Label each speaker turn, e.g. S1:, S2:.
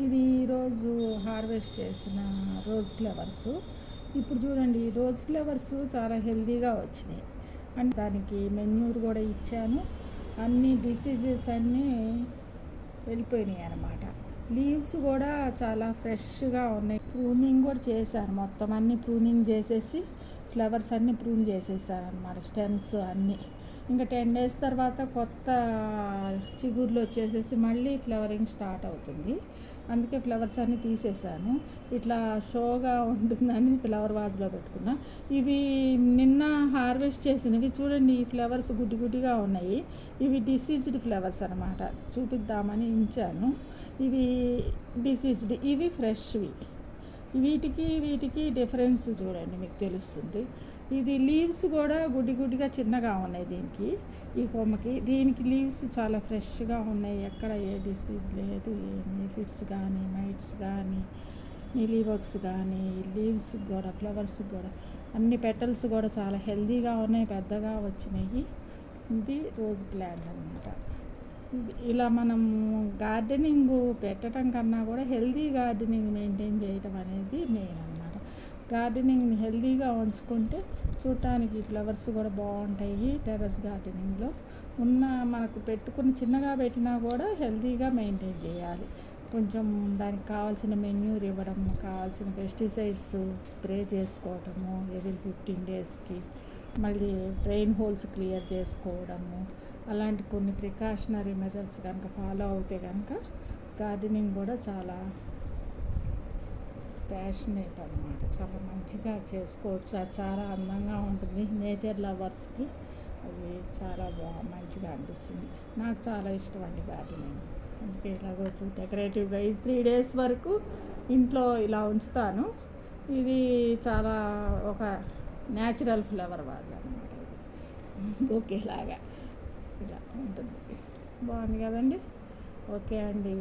S1: ఇది ఈరోజు హార్వెస్ట్ చేసిన రోజ్ ఫ్లవర్స్. ఇప్పుడు చూడండి, ఈ రోజ్ ఫ్లవర్స్ చాలా హెల్తీగా వచ్చినాయి. అండ్ దానికి మెన్యూర్ కూడా ఇచ్చాను. అన్ని డిసీజెస్ అన్నీ వెళ్ళిపోయినాయి అన్నమాట. లీవ్స్ కూడా చాలా ఫ్రెష్గా ఉన్నాయి. ప్రూనింగ్ కూడా చేశాను, మొత్తం అన్నీ ప్రూనింగ్ చేసేసి ఫ్లవర్స్ అన్నీ ప్రూన్ చేసేసాను అన్నమాట, స్టెమ్స్ అన్నీ. ఇంకా 10 days తర్వాత కొత్త చిగుర్లు వచ్చేసేసి మళ్ళీ ఫ్లవరింగ్ స్టార్ట్ అవుతుంది. అందుకే ఫ్లవర్స్ అన్నీ తీసేసాను. ఇట్లా షోగా ఉంటుందని ఫ్లవర్ వాజ్లో పెట్టుకున్నా. ఇవి నిన్న హార్వెస్ట్ చేసినవి చూడండి, ఈ ఫ్లవర్స్ గుడ్డి గుడ్డిగా ఉన్నాయి. ఇవి డిసీజ్డ్ ఫ్లవర్స్ అనమాట, చూపిద్దామని ఉంచాను. ఇవి డిసీజ్డ్, ఇవి ఫ్రెష్వి. వీటికి డిఫరెన్స్ చూడండి, మీకు తెలుస్తుంది. ఇది లీవ్స్ కూడా గుడ్డి గుడ్డిగా చిన్నగా ఉన్నాయి దీనికి, ఈ కొమ్మకి. దీనికి లీవ్స్ చాలా ఫ్రెష్గా ఉన్నాయి, ఎక్కడ ఏ డిసీజ్ లేదు. ఏమి ఫిట్స్ కానీ, మైట్స్ కానీ, మిలీబగ్స్ కానీ, లీవ్స్ కూడా, ఫ్లవర్స్ కూడా, అన్ని పెటల్స్ కూడా చాలా హెల్తీగా ఉన్నాయి, పెద్దగా వచ్చినాయి. ఇది రోజ్ ప్లాంట్ అన్నమాట. ఇలా మనం గార్డెనింగ్ పెట్టడం కన్నా కూడా హెల్తీ గార్డెనింగ్ మెయింటైన్ చేయడం అనేది మెయిన్ అన్నమాట. గార్డెనింగ్ని హెల్తీగా ఉంచుకుంటే చూడటానికి ఫ్లవర్స్ కూడా బాగుంటాయి. టెర్రస్ గార్డెనింగ్లో మనకు పెట్టుకుని చిన్నగా పెట్టినా కూడా హెల్తీగా మెయింటైన్ చేయాలి. కొంచెం దానికి కావాల్సిన మెన్యూర్ ఇవ్వడము, కావాల్సిన పెస్టిసైడ్స్ స్ప్రే చేసుకోవటము ఎవ్రీ 15 daysకి, మళ్ళీ డ్రైన్ హోల్స్ క్లియర్ చేసుకోవడము, అలాంటి కొన్ని ప్రికాషనరీ మెథడ్స్ కనుక ఫాలో అవుతే కనుక గార్డెనింగ్ కూడా చాలా ప్యాషనేట్ అన్నమాట. చాలా మంచిగా చేసుకోవచ్చు, అది చాలా అందంగా ఉంటుంది. నేచర్ లవర్స్కి అది చాలా మంచిగా అనిపిస్తుంది. నాకు చాలా ఇష్టం అండి గార్డెనింగ్. అందుకే ఇలాగో డెకరేటివ్గా ఈ 3 days వరకు ఇంట్లో ఇలా ఉంచుతాను. ఇది చాలా ఒక న్యాచురల్ ఫ్లవర్ వాజ్ అన్నమాట. ఇది బొకేలాగా ఇలా ఉంటుంది. బాగుంది కదండి. ఓకే అండి.